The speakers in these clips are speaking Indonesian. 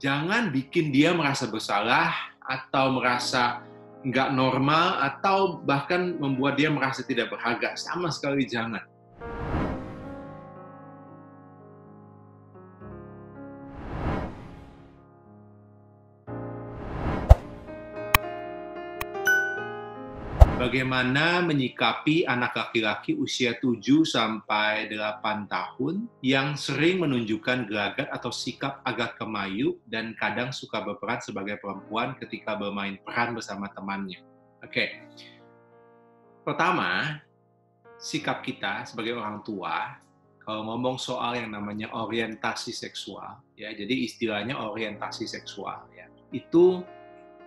Jangan bikin dia merasa bersalah atau merasa nggak normal atau bahkan membuat dia merasa tidak berharga. Sama sekali jangan. Bagaimana menyikapi anak laki-laki usia 7 sampai 8 tahun yang sering menunjukkan gelagat atau sikap agak kemayu dan kadang suka berperan sebagai perempuan ketika bermain peran bersama temannya. Oke. Pertama, sikap kita sebagai orang tua kalau ngomong soal yang namanya orientasi seksual, ya, jadi istilahnya orientasi seksual, ya. Itu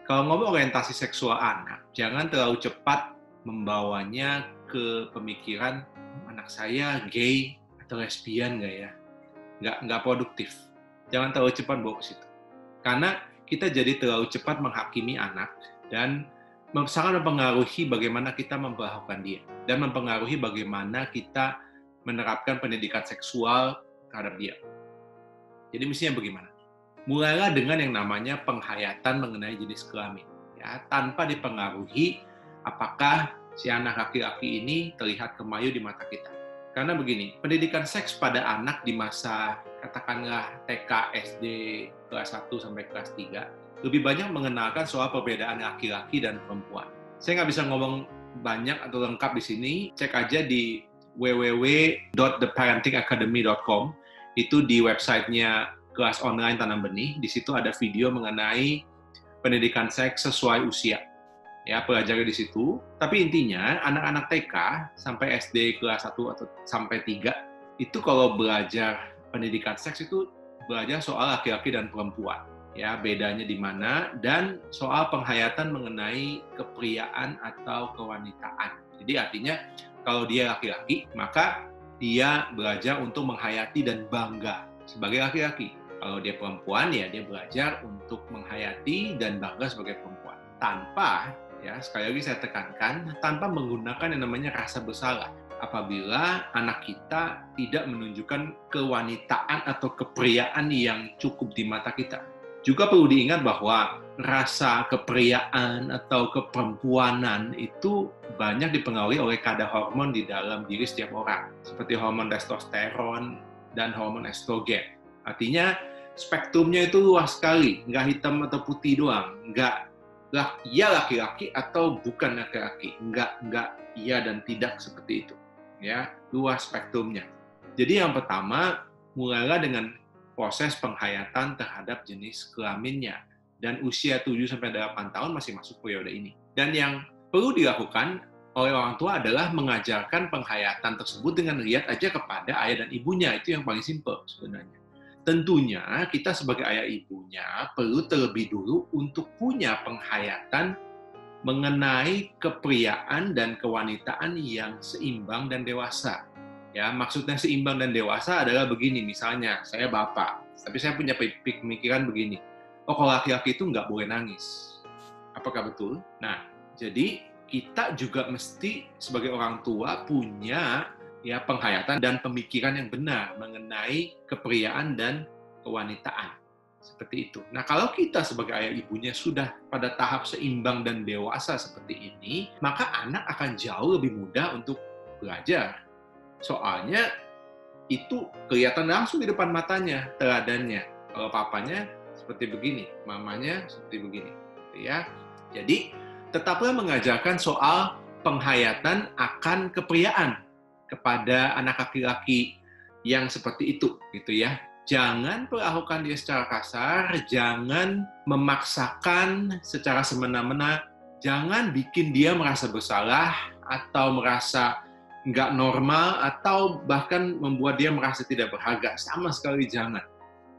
kalau ngomong orientasi seksual anak, jangan terlalu cepat membawanya ke pemikiran anak saya gay atau lesbian nggak ya, nggak produktif. Jangan terlalu cepat bawa ke situ, karena kita jadi terlalu cepat menghakimi anak dan sangat mempengaruhi bagaimana kita memperlakukan dia dan mempengaruhi bagaimana kita menerapkan pendidikan seksual terhadap dia. Jadi mestinya bagaimana? Mulailah dengan yang namanya penghayatan mengenai jenis kelamin, ya, tanpa dipengaruhi apakah si anak laki-laki ini terlihat kemayu di mata kita. Karena begini, pendidikan seks pada anak di masa katakanlah TK, SD, kelas 1 sampai kelas 3, lebih banyak mengenalkan soal perbedaan laki-laki dan perempuan. Saya nggak bisa ngomong banyak atau lengkap di sini, cek aja di www.theparentingacademy.com, itu di websitenya kelas online Tanam Benih. Di situ ada video mengenai pendidikan seks sesuai usia. Ya, pelajari di situ. Tapi intinya, anak-anak TK sampai SD kelas 1 atau sampai 3, itu kalau belajar pendidikan seks itu belajar soal laki-laki dan perempuan. Ya, bedanya di mana, dan soal penghayatan mengenai kepriaan atau kewanitaan. Jadi artinya, kalau dia laki-laki, maka dia belajar untuk menghayati dan bangga sebagai laki-laki. Kalau dia perempuan, ya dia belajar untuk menghayati dan bangga sebagai perempuan. Tanpa, ya sekali lagi saya tekankan, tanpa menggunakan yang namanya rasa bersalah. Apabila anak kita tidak menunjukkan kewanitaan atau kepriaan yang cukup di mata kita. Juga perlu diingat bahwa rasa kepriaan atau keperempuanan itu banyak dipengaruhi oleh kadar hormon di dalam diri setiap orang. Seperti hormon testosteron dan hormon estrogen. Artinya, spektrumnya itu luas sekali, nggak hitam atau putih doang, nggak iya laki-laki atau bukan laki-laki, nggak iya dan tidak seperti itu, ya, luas spektrumnya. Jadi yang pertama, mulailah dengan proses penghayatan terhadap jenis kelaminnya, dan usia 7-8 tahun masih masuk periode ini. Dan yang perlu dilakukan oleh orang tua adalah mengajarkan penghayatan tersebut dengan lihat aja kepada ayah dan ibunya, itu yang paling simpel sebenarnya. Tentunya kita sebagai ayah ibunya perlu terlebih dulu untuk punya penghayatan mengenai kepriaan dan kewanitaan yang seimbang dan dewasa. Ya, maksudnya seimbang dan dewasa adalah begini, misalnya saya bapak, tapi saya punya pemikiran begini, oh kalau laki-laki itu nggak boleh nangis. Apakah betul? Nah, jadi kita juga mesti sebagai orang tua punya ya penghayatan dan pemikiran yang benar mengenai kepriaan dan kewanitaan. Seperti itu. Nah, kalau kita sebagai ayah ibunya sudah pada tahap seimbang dan dewasa seperti ini, maka anak akan jauh lebih mudah untuk belajar. Soalnya itu kelihatan langsung di depan matanya, teladannya. Kalau papanya seperti begini, mamanya seperti begini. Ya. Jadi, tetaplah mengajarkan soal penghayatan akan kepriaan kepada anak laki-laki yang seperti itu, gitu ya. Jangan perlakukan dia secara kasar, jangan memaksakan secara semena-mena, jangan bikin dia merasa bersalah atau merasa nggak normal atau bahkan membuat dia merasa tidak berharga. Sama sekali jangan.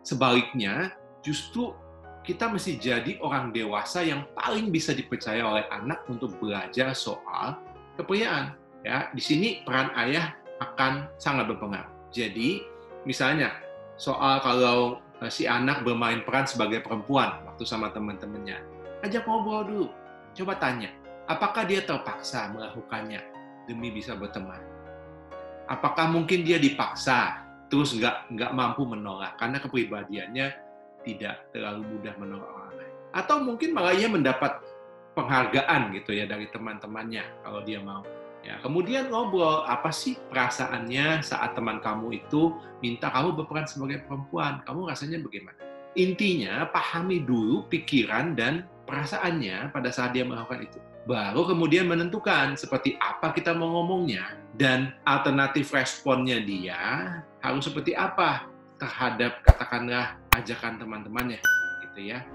Sebaliknya, justru kita mesti jadi orang dewasa yang paling bisa dipercaya oleh anak untuk belajar soal kepriaan. Ya, di sini peran ayah akan sangat berpengaruh. Jadi, misalnya soal kalau si anak bermain peran sebagai perempuan waktu sama teman-temannya, ajak ngobrol dulu. Coba tanya, apakah dia terpaksa melakukannya demi bisa berteman? Apakah mungkin dia dipaksa terus nggak mampu menolak karena kepribadiannya tidak terlalu mudah menolak orang lain. Atau mungkin malah ia mendapat penghargaan gitu ya dari teman-temannya kalau dia mau. Ya, kemudian ngobrol, apa sih perasaannya saat teman kamu itu minta kamu berperan sebagai perempuan? Kamu rasanya bagaimana? Intinya, pahami dulu pikiran dan perasaannya pada saat dia melakukan itu. Baru kemudian menentukan seperti apa kita mau ngomongnya dan alternatif responnya dia harus seperti apa terhadap katakanlah ajakan teman-temannya gitu ya.